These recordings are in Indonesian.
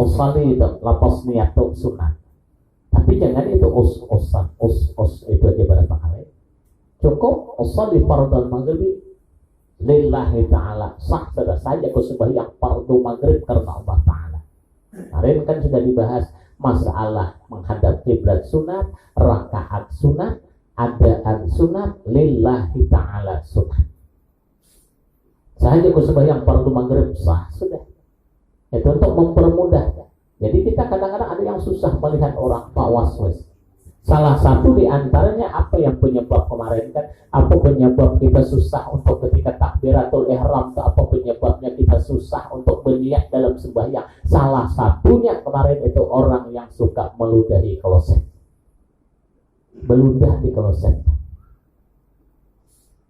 usali itu lapas niat itu sunat. Tapi jangan itu itu aja berapa kali. Cukup usali fardhu maghrib lillahi ta'ala, sah sudah saja kau sembahyang fardhu maghrib karena Allah Ta'ala. Kemarin kan sudah dibahas masalah menghadap kiblat sunat, rakaat sunat, adaan sunat, lillahi ta'ala sunat. Saja kau sembahyang fardhu maghrib sah sudah. Itu untuk mempermudah. Jadi kita kadang-kadang ada yang susah melihat orang Pak waswas. Salah satu di antaranya apa yang penyebab kemarin kan, apa penyebab kita susah untuk ketika takbiratul ihram, apa penyebabnya kita susah untuk berniat dalam sembahyang. Salah satunya kemarin itu orang yang suka meludahi kloset. Meludah di kloset.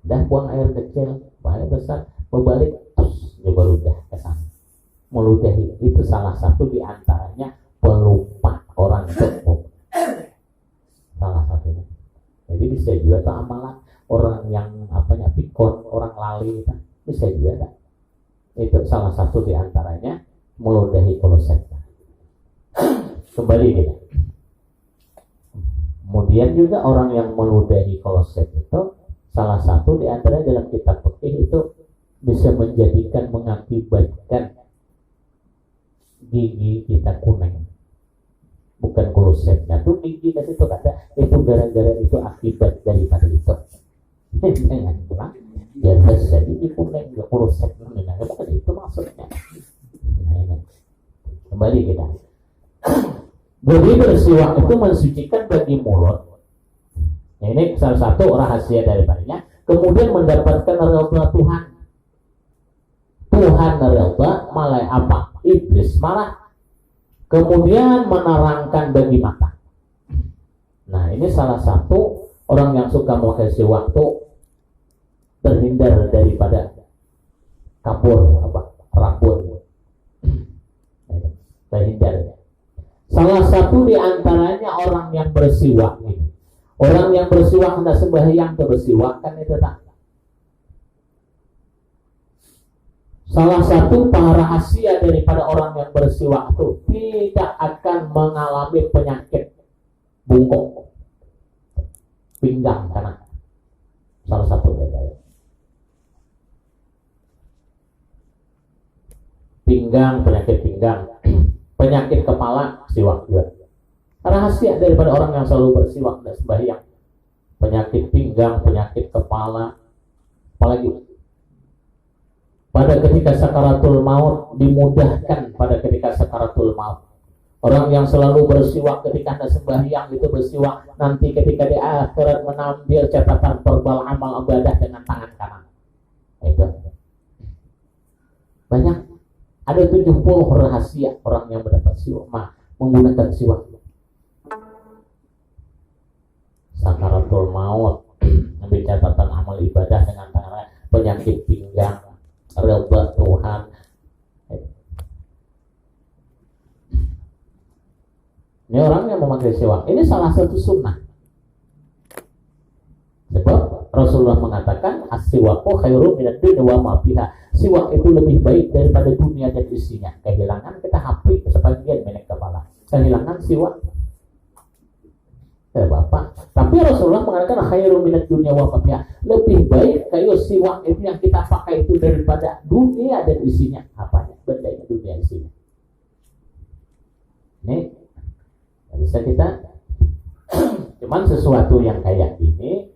Dan buang air kecil, buang air besar, berbalik terus dia meludah ke sana. Meludahi itu salah satu di antaranya pelupa orang itu. Salah satunya. Jadi bisa juga tuh amalan orang yang pikun, orang lali itu bisa juga tak? Itu salah satu di antaranya meludahi kloset. Kembali kita. Kemudian juga orang yang meludahi kloset itu salah satu di antara dalam kitab fikih itu bisa mengakibatkan gigi kita kuning. Bukan klosetnya tuh gigi dari itu kata itu gara-gara itu akibat daripada itu. Jangan pulang. Ya bisa gigi kuning nggak kloset kuning. Bukan itu maksudnya. Nah, kembali kita. Jadi bersiwak itu mensucikan bagi mulut. Nah, ini salah satu rahasia daripadanya. Kemudian mendapatkan ridha Tuhan. Tuhan ridha malah apa? Iblis marah. Kemudian menerangkan bagi mata. Nah, ini salah satu orang yang suka memakai waktu terhindar daripada kapur rabun. Terhindar. Salah satu di antaranya orang yang bersiwak ini. Orang yang bersiwak hendak sembahyang bersiwak kan itu tak. Salah satu rahasia daripada orang yang bersiwak itu tidak akan mengalami penyakit bungkuk pinggang karena salah satu penyakit pinggang, penyakit kepala siwak juga. Rahasia daripada orang yang selalu bersiwak dan sembahyang, penyakit pinggang, penyakit kepala, apalagi pada ketika sakaratul maut dimudahkan pada ketika sakaratul maut. Orang yang selalu bersiwak ketika hendak sembahyang itu bersiwak nanti ketika di akhirat mengambil catatan verbal amal ibadah dengan tangan kanan. Itu. Banyak. Ada 70 rahasia orang yang mendapat siwak menggunakan siwak. Sakaratul maut ambil catatan amal ibadah dengan tangan, penyakit pinggang, ridha Tuhan. Ini orang yang memakai siwak. Ini salah satu sunnah. Sebab Rasulullah mengatakan as-siwaku khairum minad dunya wa ma fiha. Siwak itu lebih baik daripada dunia dan isinya. Kehilangan kita HP sebagian milik kepala. Kehilangan siwak. Bapak. Tapi Rasulullah mengatakan khairum minad dunya wa ma fiha. Lebih baik kayu siwak itu yang kita pakai itu daripada dunia dan isinya. Apanya? Benda dunia isinya. Ini bisa kita cuman sesuatu yang kayak gini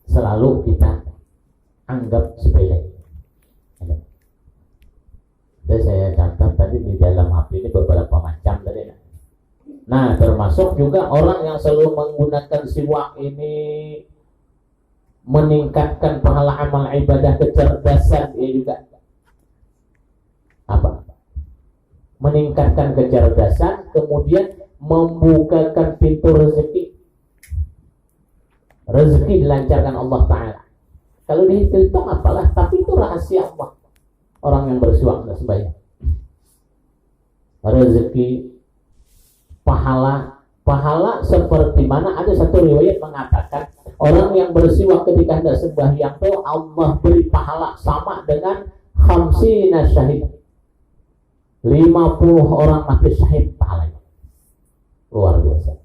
selalu kita anggap sepele. Jadi saya catat tadi di dalam HP ini beberapa macam tadi. Nah, termasuk juga orang yang selalu menggunakan siwak ini meningkatkan pahala amal ibadah, kecerdasan dia juga. Apa? Meningkatkan kecerdasan, kemudian membukakan pintu rezeki. Rezeki dilancarkan Allah Ta'ala. Kalau dihitung apalah, tapi itu rahasia Allah. Orang yang bersiwak dan sembahyang. Rezeki, pahala seperti mana ada satu riwayat mengatakan orang yang bersiwak ketika hendak sembahyang itu Allah beri pahala sama dengan 50 syahid. 50 50 orang mati syahid pahalanya. Luar biasa.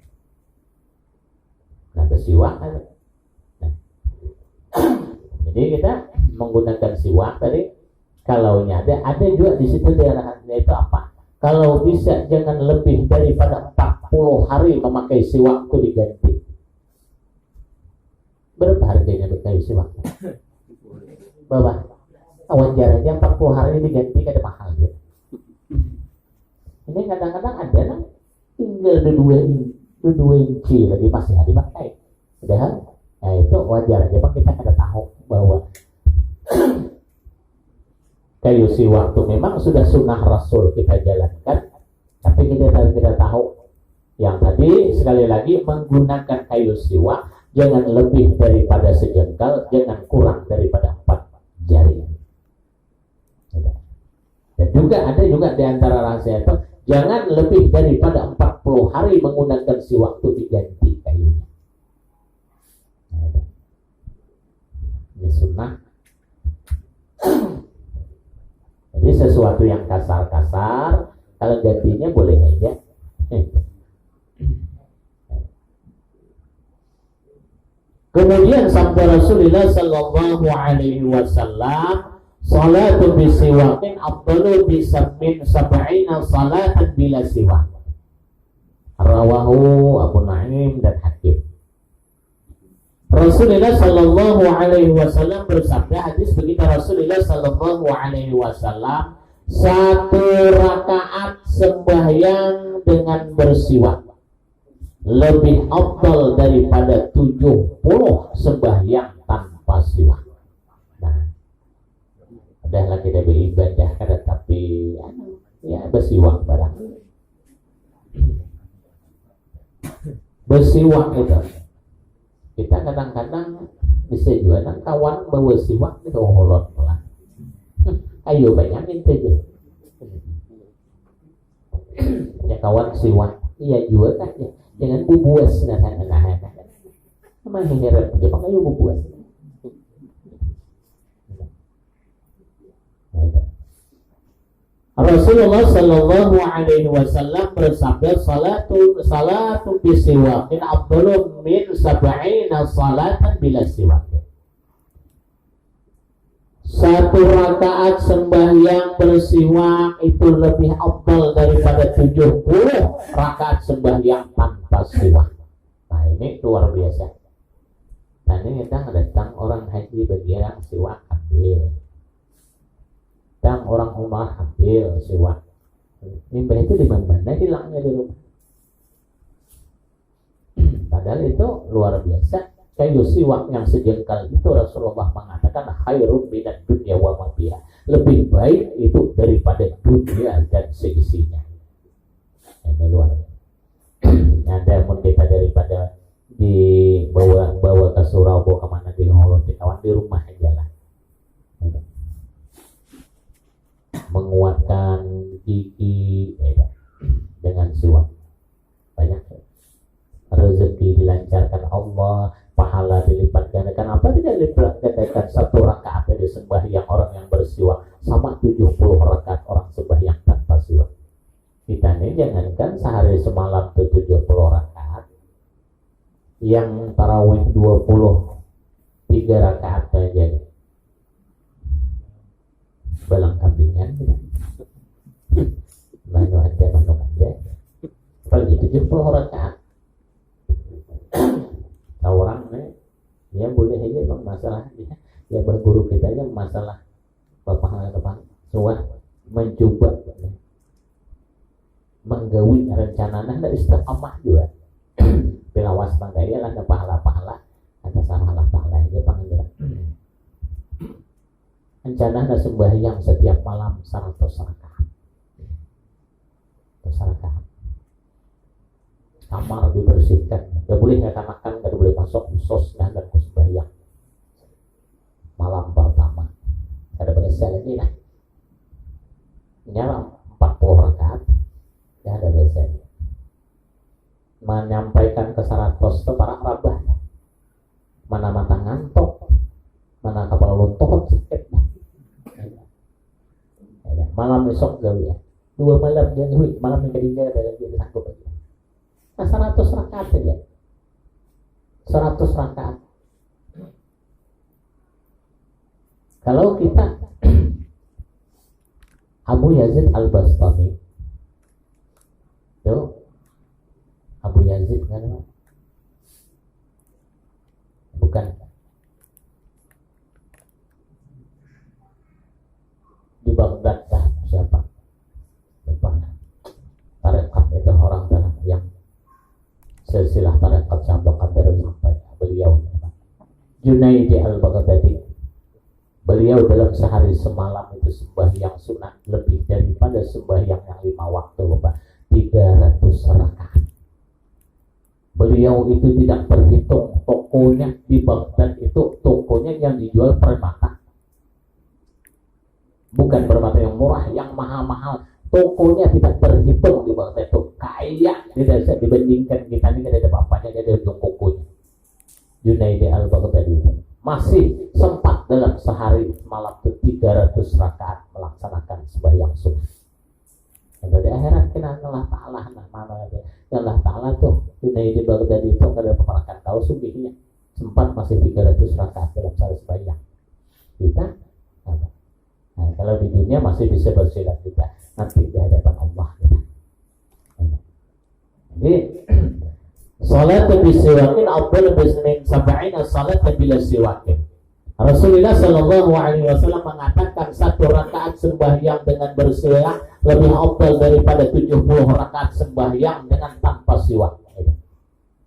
Nah, bersiwak kan. Nah. Jadi kita menggunakan siwak tadi, kalau ada juga di situ daerahnya itu apa? Kalau bisa jangan lebih daripada 40 hari memakai siwak itu diganti. Berapa harganya berkayu siwak? Bapak, wajar aja 40 hari diganti kada mahal ya. Ini kadang-kadang ada nah, tinggal 2 inci lagi masih ada dipakai. Padahal, nah itu wajar aja, Pak, kita kada tahu bahwa kayu siwak itu memang sudah sunnah Rasul kita jalankan, tapi kita tahu yang tadi sekali lagi menggunakan kayu siwak jangan lebih daripada sejengkal, jangan kurang daripada 4 jari. Dan juga ada juga di antara rahasia itu jangan lebih daripada 40 hari menggunakan siwak itu diganti kayunya. Ini sunnah. Jadi sesuatu yang kasar-kasar, kalau gantinya boleh aja. Kemudian sabda Rasulullah sallallahu alaihi wasallam, salatu bisiwakin afdalu min 70 salatan bila siwak. Rawahu Abu Nu'aim dan Hakim. Rasulullah sallallahu alaihi wasallam bersabda, hadis begitu Rasulullah sallallahu alaihi wasallam, 1 rakaat sembahyang dengan bersiwak lebih afdal daripada 70 sembahyang tanpa siwak. Nah, adalah kita beribadah kada tapi ya bersiwak barang. Bersiwak itu kita kadang-kadang bisa juga kawan bawa siwak itu holot lah. Ayo banyakin saja. Ya kawan siwak, iya juga kan ya. Jangan bubuas nah. Emang heran aja pakai bubuas. Rasulullah sallallahu alaihi wasallam bersabda, salatu bisiwakin afdalu min 70 salatan bila siwakin. 1 rakaat sembahyang bersiwak itu lebih afdal daripada 70 rakaat sembahyang tanpa siwak. Nah ini luar biasa. Nah ini kita datang orang haji bagian siwak ambil. Dan orang umrah ambil siwak. Limbah itu di mana-mana hilangnya di rumah. Padahal itu luar biasa. Kayu siwak yang sejengkal itu Rasulullah mengatakan khairun minad dunya wa ma fiha. Lebih baik itu daripada dunia dan seisinya. Ini luar biasa. Ada pun kita daripada dibawa ke surau, bawa kemana di Holot, di kawan di rumah aja lah. Menguatkan gigi dengan siwak banyak rezeki dilancarkan Allah, pahala dilipat gandakan. Apa tidak dilipat gandakan 1 rakaat dari sembahyang orang yang bersiwak sama 70 rakaat orang sembahyang tanpa siwak. Kita ini jangankan sehari semalam itu 70 rakaat, yang tarawih 23 rakaat saja balang kambingan gitu. Manu ada apalagi 70 rakaat. Orang ya boleh aja bang masalah ya berguru kita aja masalah bapak suah mencoba menggawi rencana nah dari istiqamah juga pilawas panggaya lah ada pahala-pahala ada salah pahala aja panggil rencana ada sembahyang setiap malam 100 rakaat. Kamar dibersihkan, gak boleh kata makan, gak boleh masuk sos dan sembahyang malam pertama. Ada beresnya lagi nah. Nyala 40 rakaat. Ya ada beresnya. Menyampaikan ke 100 itu para rabah. Mana mata ngantuk, mana kepala luntur sakit. Malam besok jauh ya. 2 malam dia malam yang ketiga ada lagi sanggup lagi. Nah 100 rakaat saja. 100 rakaat. Kalau kita Abu Yazid Al-Bastami itu Abu Yazid kan? Bukan. Di Baghdad dah siapa? Lupa. Tarekat itu orang yang silsilah tarekat sampai sampai beliau Junaidi Al-Baghdadi. Beliau dalam sehari semalam itu sembahyang sunat lebih daripada sembahyang yang 5 waktu, Bapak. 300 rakaat. Beliau itu tidak berhitung tokonya di Baghdad itu tokonya yang dijual permata. Bukan permata yang murah, yang mahal-mahal. Tokonya tidak berhitung di Baghdad itu. Kaya, tidak bisa dibandingkan kita ini tidak ada apa-apanya, tidak ada ujung kukunya. Junaidi Al-Baghdadi masih sempat dalam sehari malam itu 300 rakaat melaksanakan sembahyang sunnah. Dan di akhirat kena Allah Ta'ala mana ya Allah Ta'ala tuh Junaidi Baghdadi itu kada akan tahu sungguhnya sempat masih 300 rakaat dalam sehari sembahyang. Kita apa? Nah, kalau di dunia masih bisa bersilat kita nanti di hadapan Allah kita. Jadi salat bisiwakin afdal min 70 salat bila siwakin. Rasulullah sallallahu alaihi wasallam mengatakan 1 rakaat sembahyang dengan bersiwak lebih afdal daripada 70 rakaat sembahyang dengan tanpa siwak.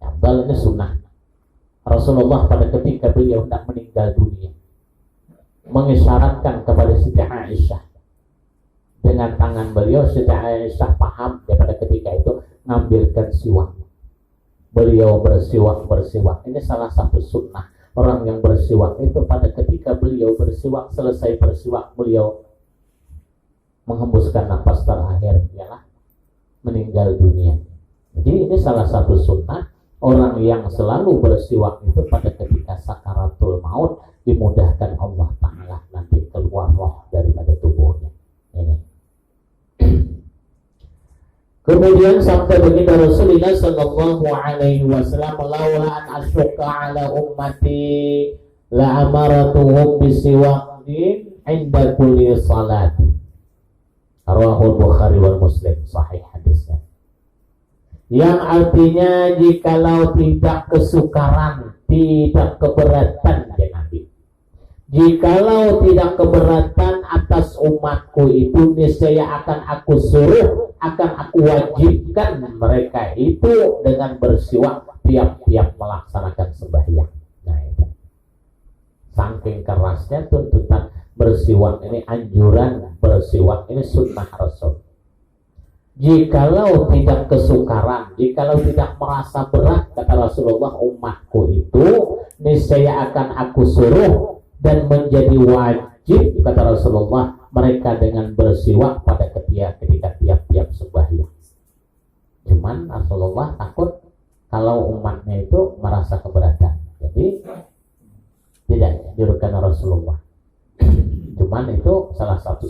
Afdal ini sunnah. Rasulullah pada ketika beliau hendak meninggal dunia mengisyaratkan kepada Siti Aisyah dengan tangan beliau. Siti Aisyah paham daripada ketika itu ngambilkan siwak. Beliau bersiwak. Ini salah satu sunnah. Orang yang bersiwak itu pada ketika beliau bersiwak, selesai bersiwak, beliau menghembuskan nafas terakhir, ialah meninggal dunia. Jadi ini salah satu sunnah. Orang yang selalu bersiwak itu pada ketika sakaratul maut dimudahkan Allah Ta'ala nanti keluar roh daripada tubuhnya. Ini. Kemudian sampai begitu Rasulullah sallallahu alaihi wasallam, laula an asyqa ala ummati la amaratuhum bisiwaqin inda kulli salat. Rawahul Bukhari wal Muslim, sahih hadisnya. Yang artinya jikalau tidak kesukaran, tidak keberatan ya Nabi. Jikalau tidak keberatan atas umatku itu, niscaya akan aku suruh, akan aku wajibkan mereka itu dengan bersiwak tiap-tiap melaksanakan sembahyang. Nah itu. Saking kerasnya tuntutan bersiwak ini, anjuran bersiwak ini sunnah Rasul. Jikalau tidak kesukaran, jikalau tidak merasa berat, kata Rasulullah, umatku itu niscaya akan aku suruh dan menjadi wajib, kata Rasulullah, mereka dengan bersiwak pada ketika tiap-tiap sembahyang. Cuman Rasulullah takut kalau umatnya itu merasa keberatan, jadi tidak dianjurkan Rasulullah. Cuman itu salah satu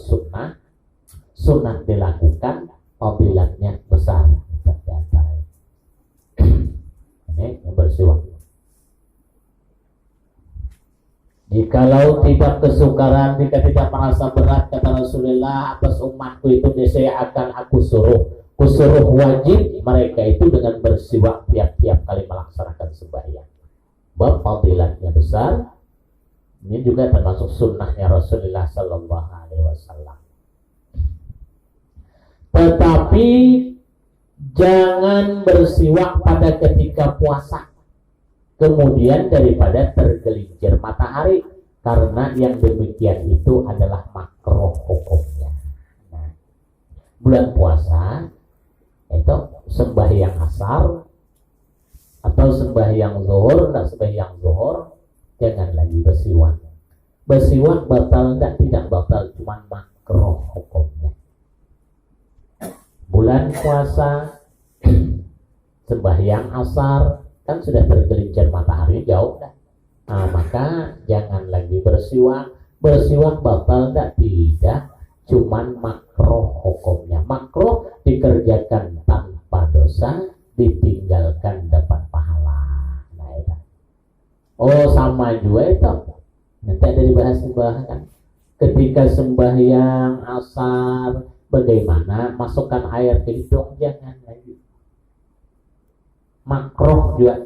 sunnah dilakukan, fadilatnya besar. Ini yang bersiwak. Jikalau tidak kesukaran, jika tidak merasa berat, kata Rasulullah, atas umatku itu niscaya akan aku suruh wajib mereka itu dengan bersiwak tiap-tiap kali melaksanakan sembahyang. Bab fadilatnya besar. Ini juga termasuk sunnahnya Rasulullah sallallahu alaihi wasallam. Tetapi jangan bersiwak pada ketika puasa, kemudian daripada tergelincir matahari, karena yang demikian itu adalah makruh hukumnya. Nah, bulan puasa itu sembahyang asar atau sembahyang zuhur, sembahyang zuhur jangan lagi bersiwak. Bersiwak batal tidak batal, cuma makruh hukumnya. Bulan puasa sembahyang asar kan sudah tergelincir matahari jauh dah. Nah, maka jangan lagi bersiwak batal tidak, cuman makruh makruh hukumnya. Makruh dikerjakan tanpa dosa, ditinggalkan dapat pahala. Nah, itu. Oh, sama juga itu. Nanti ada dibahas kan. Ketika sembahyang asar, bagaimana masukkan air ke hidung? Jangan lagi. Makruh juga.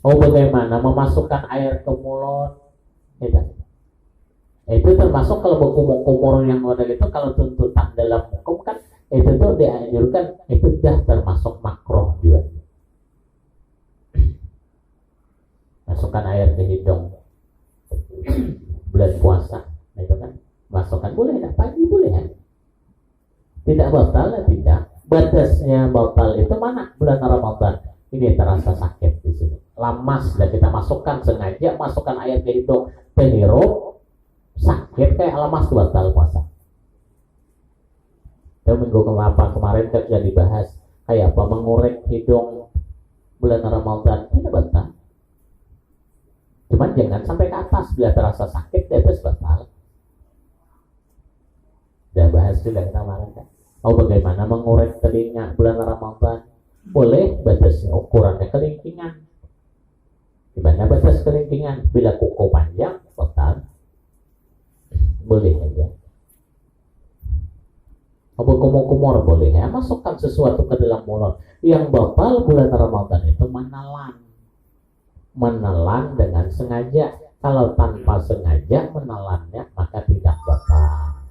Oh, bagaimana memasukkan air ke mulut? Itu termasuk kalau berkumur-kumur yang model itu, kalau tuntutan dalam hukum kan itu tuh dianjurkan, itu sudah termasuk makruh juga. Masukkan air ke hidung bulan puasa, itu kan masukkan boleh, tidak pagi boleh kan? Tidak batal, tidak. Batasnya batal itu mana? Bulan Ramadan. Ini terasa sakit di sini. Lamas dan kita masukkan sengaja, masukkan air ke hidung, penghirup, sakit kayak lamas, batal puasa. Dan minggu kemarin kan sudah dibahas kayak apa mengorek hidung bulan Ramadan, tidak batal. Cuman jangan sampai ke atas, bila terasa sakit di atas batal. Sudah bahas juga kita kemarin kan. Oh, bagaimana mengorek telinga bulan Ramadan? Boleh, batasnya ukurannya kelingkingan. Di mana batas kelingkingan? Bila kuku panjang, batal. Boleh aja. Kumur-kumur boleh ya. Masukkan sesuatu ke dalam mulut. Yang batal bulan Ramadan itu menelan. Menelan dengan sengaja. Kalau tanpa sengaja menelannya, maka tidak batal.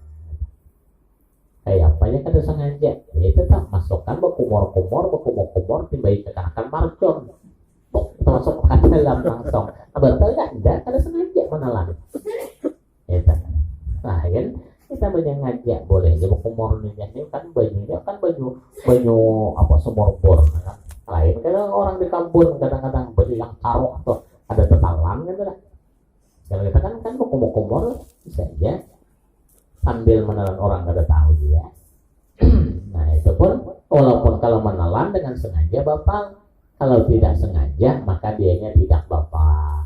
Kayak apa ya kada sengaja? Ya itu tak masukkan berkumur-kumur tiba-tiba akan marcon. Masuk ke dalam langsung. Batal tidak kada sengaja menelan. Itu. Nah, kan kita ngajak boleh jadi kumur nih kan bajunya kan baju apa semur-bor kan. Lain kalau orang di kampung kadang-kadang baju yang karuk atau ada tetalan gitu lah. Kalau kita kan kumur bisa aja sambil menelan orang kada tahu juga. Nah, itu pun walaupun kalau menelan dengan sengaja batal, kalau tidak sengaja maka dianya tidak batal.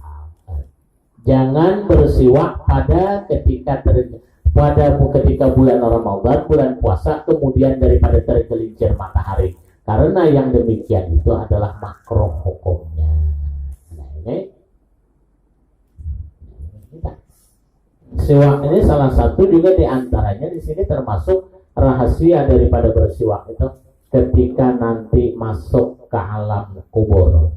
Jangan bersiwak pada ketika bulan Ramadan, bulan puasa, kemudian daripada tergelincir matahari. Karena yang demikian itu adalah makruh hukumnya. Nah, ini siwak ini salah satu juga diantaranya di sini termasuk rahasia daripada bersiwak itu ketika nanti masuk ke alam kubur.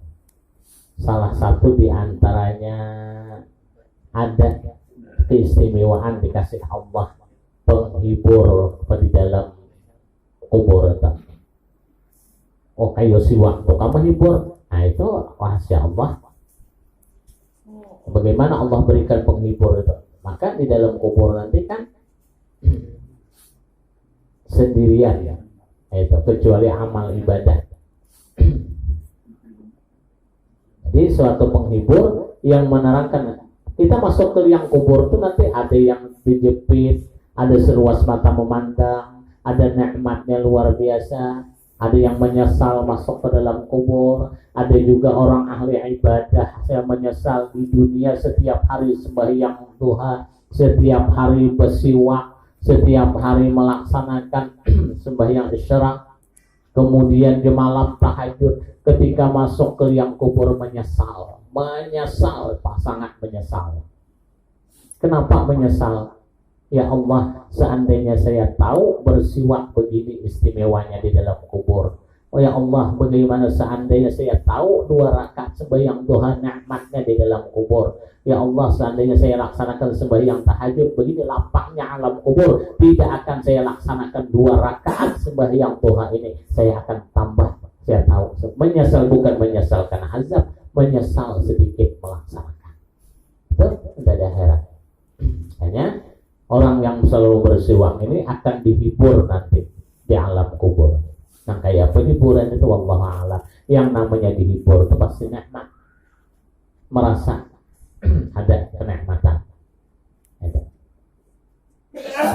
Salah satu diantaranya ada keistimewaan dikasih Allah penghibur di dalam kubur itu. Oh, kayu siwak tuh kamu hibur. Nah, itu rahasia Allah. Bagaimana Allah berikan penghibur itu? Maka di dalam kubur nanti kan sendirian ya. Itu kecuali amal ibadah. Jadi suatu penghibur yang menerangkan kita masuk ke liang kubur itu nanti ada yang dijepit, ada seluas mata memandang, ada nikmatnya luar biasa, ada yang menyesal masuk ke dalam kubur, ada juga orang ahli ibadah yang menyesal di dunia setiap hari sembahyang duha, setiap hari bersiwak, setiap hari melaksanakan sembahyang isyraq, kemudian di malam tahajud, ketika masuk ke liang kubur menyesal, sangat menyesal. Kenapa menyesal? Ya Allah, seandainya saya tahu bersiwak begini istimewanya di dalam kubur. Oh ya Allah, bagaimana seandainya saya tahu 2 rakaat sembahyang duha nikmatnya di dalam kubur. Ya Allah, seandainya saya laksanakan sembahyang tahajud begini lapangnya alam kubur, tidak akan saya laksanakan 2 rakaat sembahyang duha ini. Saya akan tambah. Saya tahu, menyesal bukan menyesal karena azab, menyesal sedikit melaksanakan. Itu tidak ada heran. Hanya orang yang selalu bersiwak ini akan dihibur nanti di alam kubur. Nah, kayak penghiburan itu wallahu a'lam. Yang namanya dihibur itu pasti nikmat. Merasa ada kenikmatan.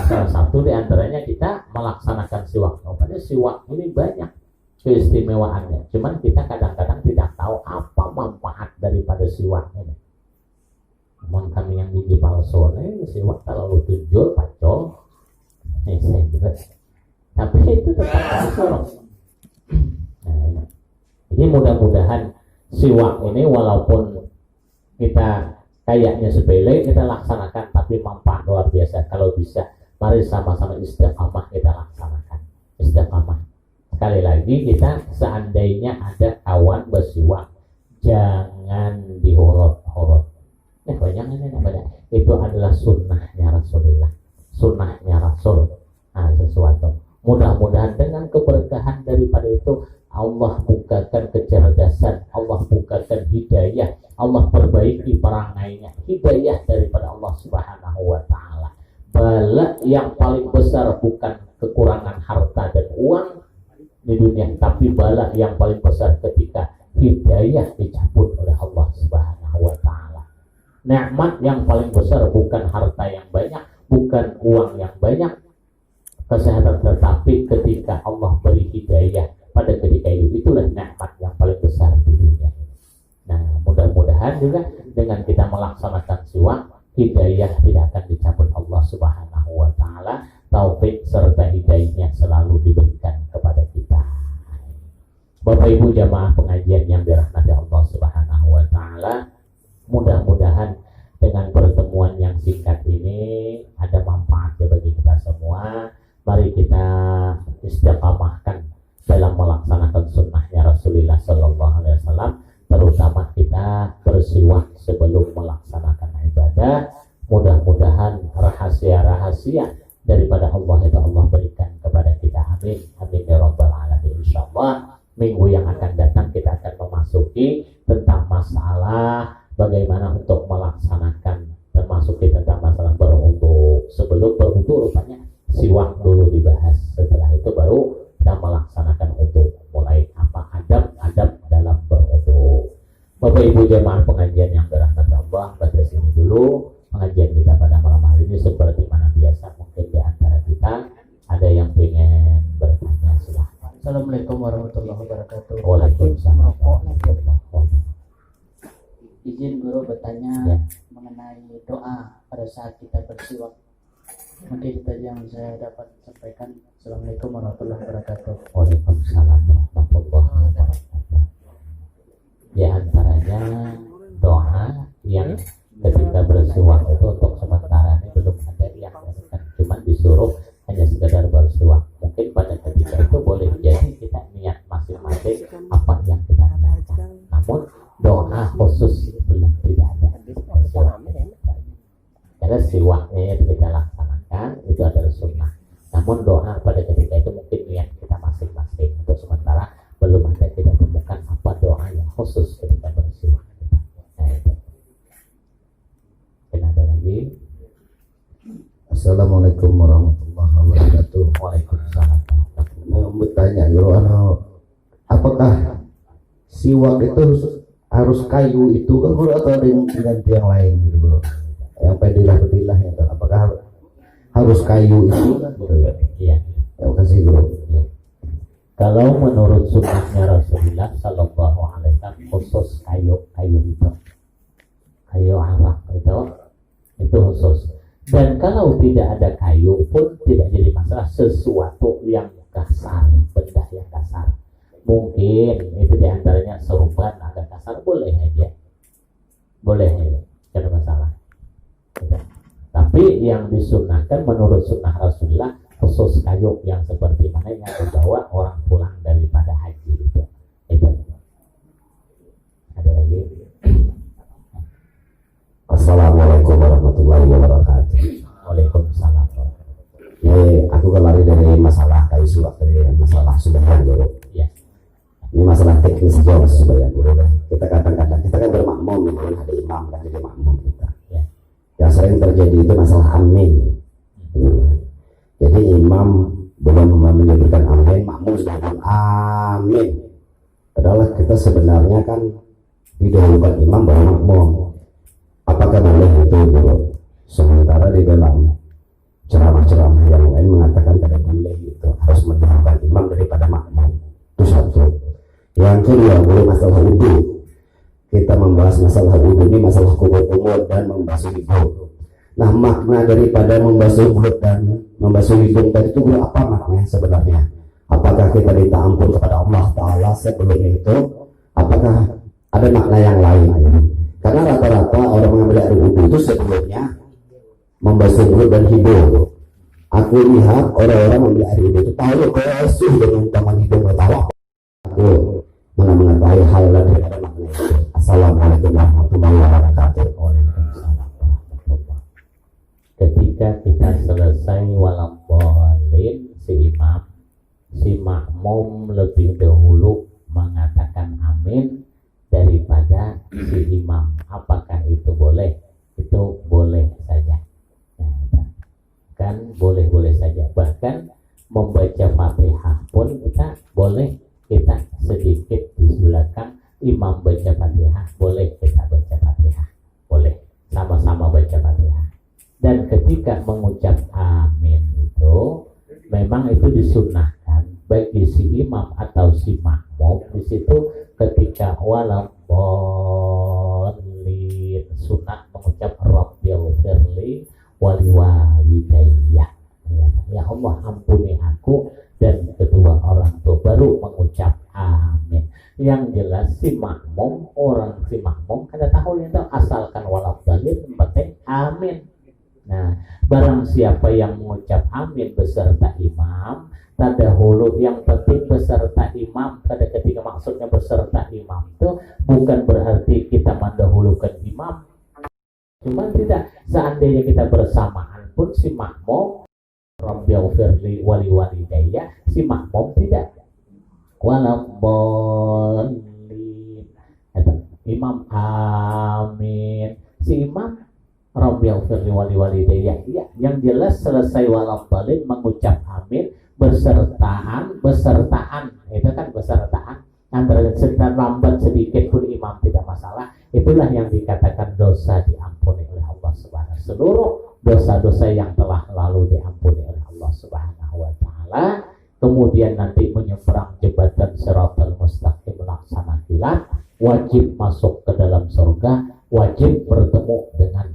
Salah satu di antaranya kita melaksanakan siwak. Pada siwak ini banyak keistimewaannya. Cuman kita kadang-kadang tidak tahu apa manfaat daripada siwak ini. Namun kami yang gigi palsu ini siwak terlalu tunjul, pacol. Saya juga tapi itu tetap haram. Nah, jadi mudah-mudahan siwak ini walaupun kita kayaknya sepele kita laksanakan, tapi manfaat luar biasa. Kalau bisa, mari sama-sama istiqamah kita laksanakan. Istiqamah. Sekali lagi kita seandainya ada kawan bersiwak, jangan dihorot-horot. Jangan itu adalah sunnahnya Rasulullah, sunnahnya Rasul. Sesuatu. Mudah-mudahan dengan keberkahan daripada itu Allah bukakan kecerdasan, Allah bukakan hidayah, Allah perbaiki perangainya, hidayah daripada Allah Subhanahu wa Ta'ala. Bala yang paling besar bukan kekurangan harta dan uang di dunia, tapi bala yang paling besar ketika hidayah dicabut oleh Allah Subhanahu wa Ta'ala. Nikmat yang paling besar bukan harta yang banyak, bukan uang yang banyak, kesehatan, tetapi ketika Allah beri hidayah pada ketika itu, itulah nikmat yang paling besar di dunia ini. Nah, mudah-mudahan juga dengan kita melaksanakan siwak, hidayah tidak akan dicabut Allah Subhanahu wa Ta'ala. Taufik serta hidayahnya selalu diberikan kepada kita. Bapak Ibu jamaah pengajian yang dirahmati Allah Subhanahu wa Ta'ala, mudah-mudahan dengan pertemuan yang singkat ini ada manfaatnya bagi kita semua. Mari kita istiqamahkan dalam melaksanakan sunnahnya Rasulullah Sallallahu Alaihi Wasallam, terutama kita bersiwak sebelum melaksanakan ibadah. Mudah-mudahan rahasia-rahasia daripada Allah itu Allah berikan kepada kita. Amin, amin ya rabbal alamin. Insyaallah minggu yang akan datang kita akan memasuki tentang masalah bagaimana untuk melaksanakan, termasuk tentang masalah berwudu. Sebelum berwudu rupanya siwak dulu dibahas. Setelah itu baru kita melaksanakan wudu. Mulai apa adab-adab dalam berwudu. Bapak Ibu jemaah pengajian yang dirahmati Allah, pada sini dulu pengajian kita pada malam hari ini. Seperti mana biasa, mungkin di antara kita ada yang pengen bertanya, silahkan. Assalamualaikum warahmatullahi wabarakatuh. Waalaikumsalam warahmatullahi wabarakatuh. Izin guru bertanya Ya. mengenai doa pada saat kita bersiwak. Mungkin itu yang saya dapat sampaikan. Assalamualaikum warahmatullahi wabarakatuh. Waalaikumsalam warahmatullahi wabarakatuh. Di antaranya doa yang ketika bersiwak itu untuk sementara ini belum ada yang melakukan, cuma disuruh hanya sekedar bersiwak. Mungkin pada ketika itu boleh jadi kita niat masing-masing apa yang kita niatkan. Namun doa khusus belum tidak ada. Karena siwaknya yang kita laksanakan itu adalah sunnah. Namun doa pada ketika itu mungkin niat kita masing-masing. Untuk sementara belum ada kita temukan apa doa yang khusus ketika bersiwak. Nah, itu. Dan ada lagi. Assalamualaikum warahmatullahi wabarakatuh. Waalaikumsalam. Mau bertanya, apakah siwak itu harus kayu itu kan bro, atau dengan yang lain gitu bro? Yang pedilah ya, apakah harus kayu itu kan bro? Iya. Terima kasih bro. Ya. Kalau menurut sunnahnya Rasulullah Sallallahu Alaihi Wasallam khusus kayu itu, kayu arak itu khusus. Dan kalau tidak ada kayu pun tidak jadi masalah, sesuatu yang kasar, benda yang kasar. Mungkin itu diantaranya serupan agak kasar, boleh aja, tidak ada masalah. Tapi yang disunahkan menurut sunnah Rasulullah khusus kayu yang seperti mana yang dibawa orang pulang daripada haji itu. Ada lagi. Assalamualaikum warahmatullahi wabarakatuh. Waalaikumsalam. Aku kembali dari masalah kayu siwak, dari masalah subahan bro. Ya. Ini masalah teknis saja mas subahan bro. Kita kadang-kadang kita kan bermakmum, kemudian ada imam dan ada makmum kita. Ya. Yang sering terjadi itu masalah amin. Jadi imam belum menyebutkan amin, makmum sudah bilang amin. Padahal kita sebenarnya kan didahulukan imam baru makmum. Apakah boleh itu bro? Sementara di dalam ceramah-ceramah yang lain mengatakan tidak boleh itu, harus mendahulukan imam daripada makmum. Itu satu. Yang kedua, boleh masalah wudhu. Kita membahas masalah wudhu ini masalah kumur-kumur dan membasuh wudhu. Nah, makna daripada membasuh mulut dan membasuh hidung tadi itu apa maknanya sebenarnya? Apakah kita minta ampun kepada Allah Ta'ala sebelum itu? Apakah ada makna yang lain? Karena rata-rata orang mengambil air wudhu itu sebelumnya membasuh mulut dan hidung. Aku lihat orang-orang mengambil air wudhu itu tahu basuh dengan tangan hidung ketawa. Aku mana mengetahui hal lain daripada makna itu. Assalamualaikum warahmatullahi wabarakatuh. Ketika kita selesai walambolin si makmum lebih dahulu mengatakan amin daripada si imam. Apakah itu boleh? Itu boleh saja. Kan boleh-boleh saja. Bahkan membaca Fatihah pun kita boleh, kita sedikit di belakang imam baca Fatihah, boleh kita baca Fatihah, boleh sama-sama baca Fatihah. Dan ketika mengucap amin itu memang itu disunnahkan bagi si imam atau si makmum. Di situ ketika waladhdallin sunnah mengucap rabbighfirli waliwalidayya, ya Allah ampuni aku dan kedua orang tua, baru mengucap amin. Yang jelas si makmum kada tahu itu asalkan waladhdallin penting amin. Nah, barang siapa yang mengucap amin beserta imam, tadahulu yang penting beserta imam. Pada ketika maksudnya beserta imam itu bukan berarti kita mendahulukan imam. Cuma tidak, seandainya kita bersamaan pun si makmum rabbighfirli waliwalidayya, si makmum tidak waladhdallin, imam amin, si imam rabbighfirli waliwalidayya. Ya, yang jelas selesai waladhdallin mengucap amin besertaan itu kan besertaan antara sedang lambat sedikit pun imam tidak masalah. Itulah yang dikatakan dosa diampuni oleh Allah Subhanahu. Seluruh dosa-dosa yang telah lalu diampuni oleh Allah Subhanahu wa taala. Kemudian nanti menyeberang jembatan Shiratal Mustaqim laksana kilat, wajib masuk ke dalam surga, wajib bertemu dengan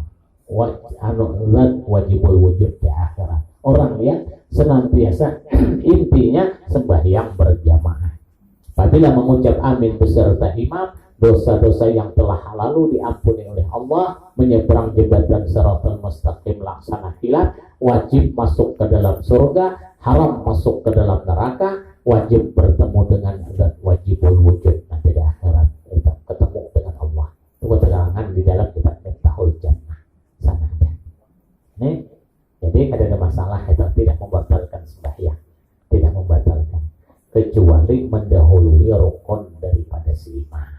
wajibul wujud di akhirat. Orang yang senantiasa intinya sembahyang berjamaah. Apabila mengucap amin beserta imam, dosa-dosa yang telah lalu diampuni oleh Allah, menyeberang jembatan Shiratal Mustaqim laksana kilat, wajib masuk ke dalam surga, haram masuk ke dalam neraka, wajib bertemu dengan zat wajibul wujud nanti di akhirat, kita ketemu dengan Allah. Itu keterangan di dalam kitab Miftahul Jannah sana ada. Nih, jadi ada masalah itu tidak membatalkan sembahyang, tidak membatalkan, kecuali mendahului rukun daripada si imam.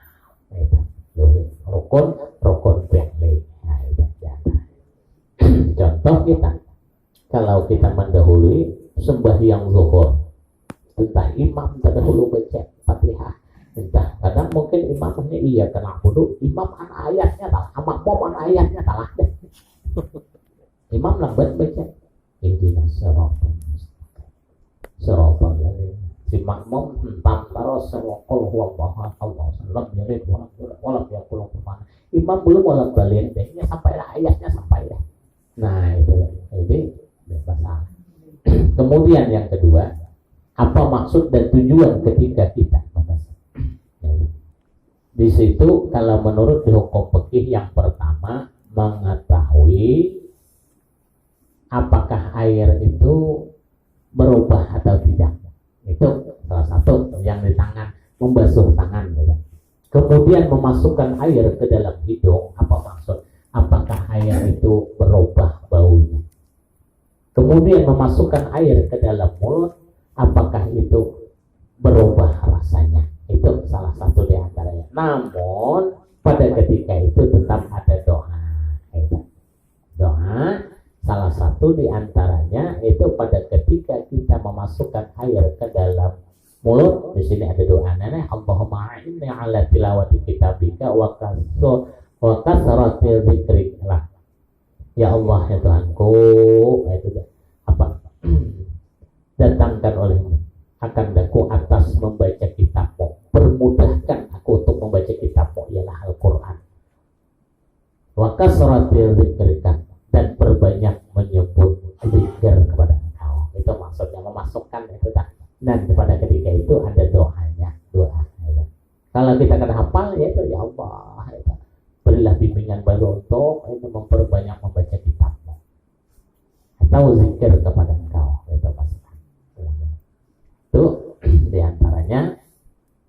Rukun fi'li. Nah, itu contoh kita, kalau kita mendahului sembahyang zuhur, entah imam terdahulu baca Fatihah, entah kadang mungkin imamnya iya kena dulu, imam an ayatnya salah, makmum an ayatnya salah deh. Imam lambat baca ihdinas siratal mustaqim, siratal ladzina, si makmum entam terus qul huwallahu ahad lam yalid walam yakul lahu kufuwan ahad. Imam belum waladhdallin dehnya sampai ayatnya sampai dah. Nah, itu masalah. Kemudian yang kedua, apa maksud dan tujuan ketika kita membaca? Di situ kalau menurut hukum fikih yang pertama, mengetahui apakah air itu berubah atau tidak. Itu salah satu yang di tangan, membasuh tangan. Kemudian memasukkan air ke dalam hidung, apa maksud? Apakah air itu berubah baunya? Kemudian memasukkan air ke dalam mulut, apakah itu berubah rasanya? Itu salah satu di antaranya. Namun pada ketika itu tetap ada doa. Doa salah satu di antaranya itu pada ketika kita memasukkan air ke dalam mulut. Di sini ada doa nenek, Allahumma inni ala tilawati kitabika wa kasrati dzikrika. Ya Allah ya Tuhanku, itu apa? Datangkan olehmu akan daku atas membaca kitabmu, permudahkan aku untuk membaca kitabmu ialah Al-Quran. Wa kasrati dzikrika, dan Kalau kita kena hafal ya itu ya Allah, ya. Berilah bimbingan baru untuk itu memperbanyak membaca kitabmu atau zikir kepada Engkau, itu pasti. Itu diantaranya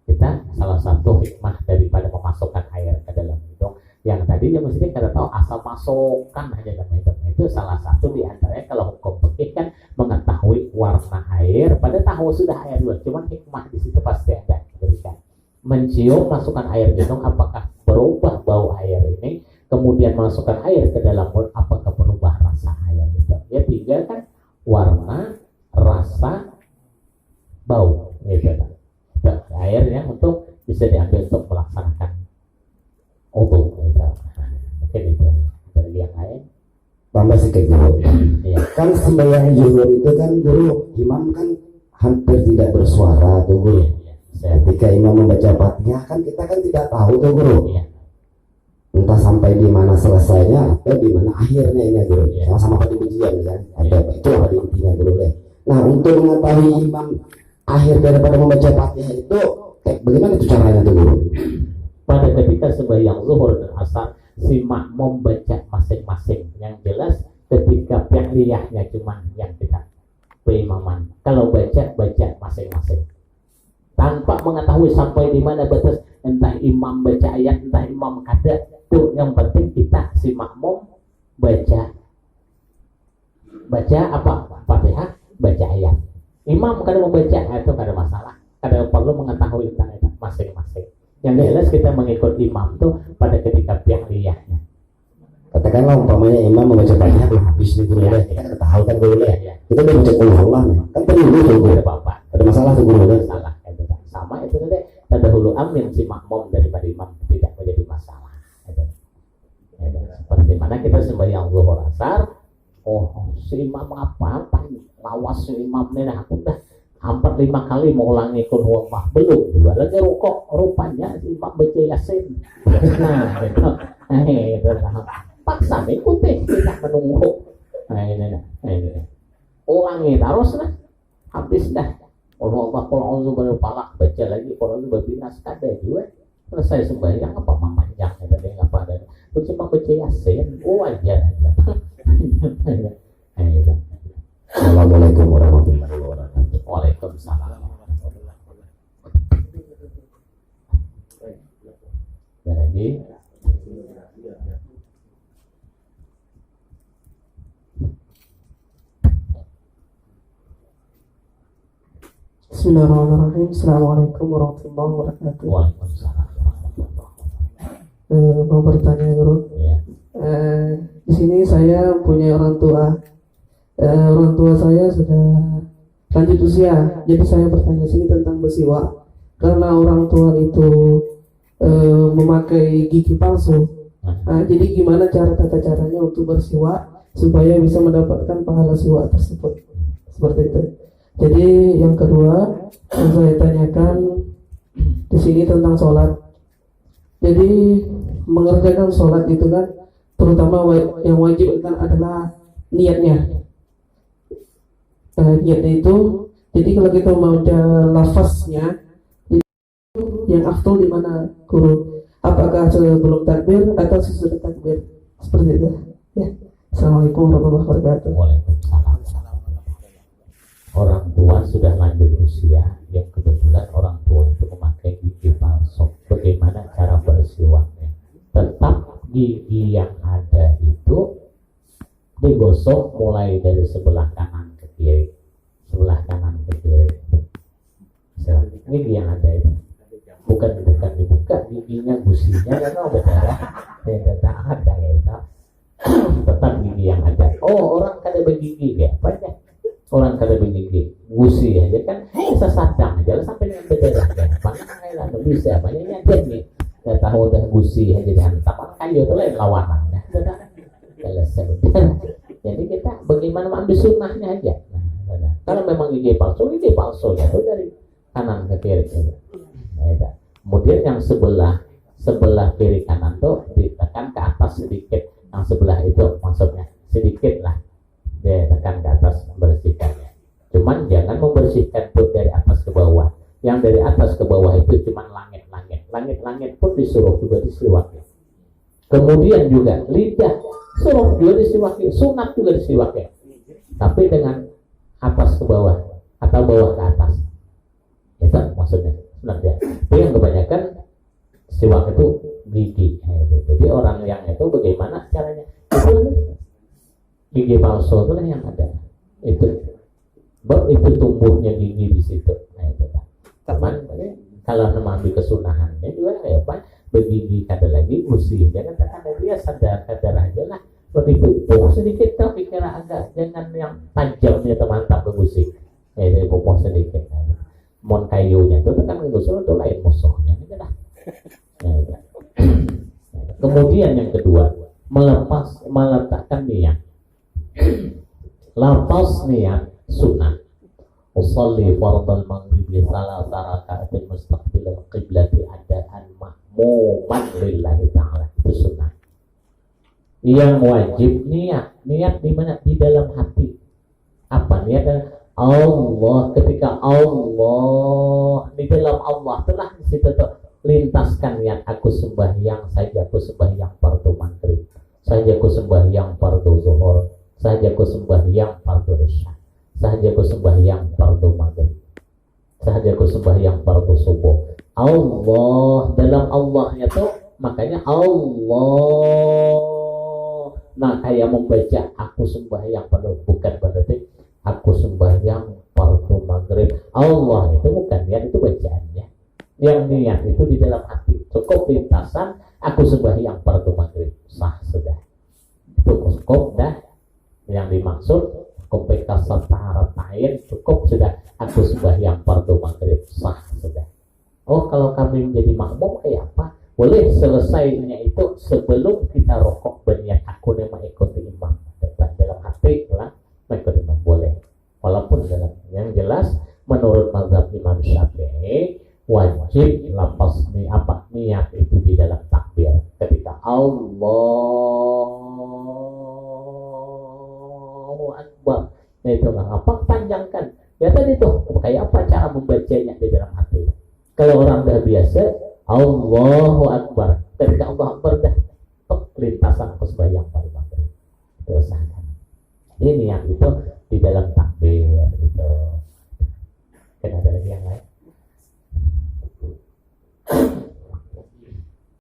kita salah satu hikmah daripada memasukkan air ke dalam hidung. Yang tadi ya mesti kita tahu asal masukkan aja dalam hidung itu salah satu diantaranya kalau hukum fikih kan mengetahui warna air. Pada tahu sudah air dulu, cuman hikmah di situ pasti ada diberikan. Mencium masukkan air ke hidung, apakah berubah bau air ini? Kemudian masukkan air ke dalam mulut, apakah berubah rasa air itu? Ya tiga kan, warna, rasa, bau gitu kan. Air yang untuk bisa diambil untuk melaksanakan wudu gitu. Mungkin itu dari yang lain. Tambah sedikit guru. Iya. Kan sembahyang zuhur itu kan guru, imam kan hampir tidak bersuara tuh guru. Ketika imam membaca Fatihah kan kita kan tidak tahu tuh guru. Iya. Entah sampai di mana selesainya atau di mana akhirnya ini guru. Sama-sama pada ujian kan. Ada itulah pada intinya guru deh. Nah, untuk mengetahui imam akhir daripada membaca Fatihah itu bagaimana itu caranya tuh guru? Pada ketika sembahyang zuhur dan asar si makmum baca masing-masing. Yang jelas ketika fi'liyahnya cuma yang kita berimaman. Kalau baca masing-masing. Tanpa mengetahui sampai di mana batas, entah imam baca ayat, entah imam kada, itu yang penting kita si makmum baca apa? Fatihah, baca ayat. Imam kada membaca itu kada masalah, kada perlu mengetahui tentang itu masing-masing. Yang jelas kita mengikut imam tuh pada ketika fi'liyahnya. Katakanlah umpamanya imam membaca Fatihah belum habis nih guru deh, kita kan tahu kan guru deh. Kita udah baca qul huwallah nih, kan tadi dulu tuh guru. Ada apa-apa? Ada masalah tuh guru deh. Masalah itu sama itu tadi. Tadahulu amin si makmum daripada imam tidak menjadi masalah. Itu. Seperti mana kita sembahyang zuhur asar, si imam apa lawas si imam nih aku dah 4-5 kali mau ulangi qul huwallah belum juga lagi rukuk rupanya si imam baca yasin. Nah itu paksa mengikuti kita menunggu. Ini ulangi terus lah habis dah qul huwallah qul a'udzu birabbil falaq baca lagi qul a'udzu birabbin nas kada juga selesai sembahyang apa memanjang tadi apa ada itu cuma baca yasin wajar. Assalamualaikum warahmatullahi wabarakatuh. Waalaikumsalam. Lagi Bismillahirrahmanirrahim. Assalamualaikum warahmatullahi wabarakatuh. Waalaikumsalam. Mau bertanya guru. Ya. Di sini saya punya orang tua. Orang tua saya sudah lanjut usia. Jadi saya bertanya sini tentang bersiwak. Karena orang tua itu memakai gigi palsu. Jadi gimana tata caranya untuk bersiwak supaya bisa mendapatkan pahala siwak tersebut? Seperti itu. Jadi yang kedua yang saya tanyakan di sini tentang sholat. Jadi mengerjakan sholat itu kan terutama yang wajib kan adalah niatnya. Niatnya itu jadi kalau kita mau lafaznya itu yang afdol di mana guru? Apakah sebelum takbir atau sesudah takbir? Seperti itu. Ya. Assalamualaikum warahmatullahi wabarakatuh. Waalaikumsalam. Orang tua sudah lanjut usia yang kebetulan orang tua itu memakai gigi palsu. Bagaimana cara bersiwaknya? Tetap gigi yang ada itu digosok mulai dari sebelah kanan ke kiri, sebelah kanan ke kiri. Gigi yang ada itu bukan dibuka giginya, gusinya karena berdarah tidak ada itu. Tetap gigi yang ada. Oh, orang kada bergigi ya banyak. Orang kada begini gusi aja kan bisa sadang aja sampai dengan berdarah kan mana lah bisa banyaknya dia nggak tahu udah gusi aja dihantam kayu itu lain lawanannya selesai. Jadi kita bagaimana ambil sunnahnya aja. Kalau memang gigi palsu ya itu dari kanan ke kiri saja. Kemudian yang sebelah kiri kanan tuh ditekan ke atas sedikit, yang sebelah itu maksudnya sedikit lah dia tekan ke atas membersihkannya. Cuman jangan membersihkan tuh dari atas ke bawah. Yang dari atas ke bawah itu cuman langit-langit. langit pun disuruh juga disiwaki. Kemudian juga lidah suruh juga disiwaki, sunat juga disiwaki, tapi dengan atas ke bawah atau bawah ke atas. Itu maksudnya sebenarnya. Tapi yang kebanyakan siwak itu gigi. Jadi orang yang itu bagaimana caranya? Itu gigi palsu itu kan yang ada. Itu tumbuhnya gigi di situ. Nah itu kan. Teman, kalau memahami kesunahannya juga kayak apa? Begigi kada lagi usi. Jangan ada dia sadar aja lah. Seperti pupuk sedikit tapi kira agak jangan yang tajamnya mantap ke musik. Pupuk sedikit. Mon kayunya itu kan ngusur itu lain musuhnya. Nah, kemudian yang kedua, meletakkan niat. Lepas niat sunnah. Usolli fardal maghribi salasa raka'atin mustaqbilal qiblati adaan mahmuman lillahi ta'ala. Itu sunnah. Yang wajib niat di mana? Di dalam hati. Apa niat? Allah, ketika Allah di dalam Allah telah di situ tuh lintaskan niat, aku sembahyang saja, aku sembahyang fardu maghrib saja, aku sembahyang fardu zuhur saja, aku sembahyang fardu isya saja, aku sembahyang fardu maghrib saja, aku sembahyang fardu subuh. Allah, dalam Allahnya tuh makanya Allah. Nah kayak membaca aku sembahyang fardu, bukan berarti aku sembahyang fardu maghrib. Allah itu bukan niat, itu bacaannya. Yang niat itu di dalam hati. Cukup lintasan aku sembahyang fardu maghrib, sah sudah. Itu cukup dah. Yang dimaksud kompeka setara lain cukup sudah. Aku sembahyang fardu maghrib, sah sudah. Oh kalau kami menjadi makmum kayak apa? Boleh selesainya itu sebelum kita rokok berniat aku mengikuti imam. Dalam hati lah mengikuti imam boleh. Walaupun dalam yang jelas menurut mazhab Imam Syafi'i wajib lapas niat itu di dalam takbir ketika Allahu Akbar. Nah itu apa panjangkan ya tadi tuh kayak apa cara membacanya di dalam hati. Kalau orang dah biasa Allahu Akbar, ketika Allah Akbar dah lintasan aku sembahyang fardu maghrib terus ini yang itu di dalam takbir gitu. Kan ada lagi yang lain?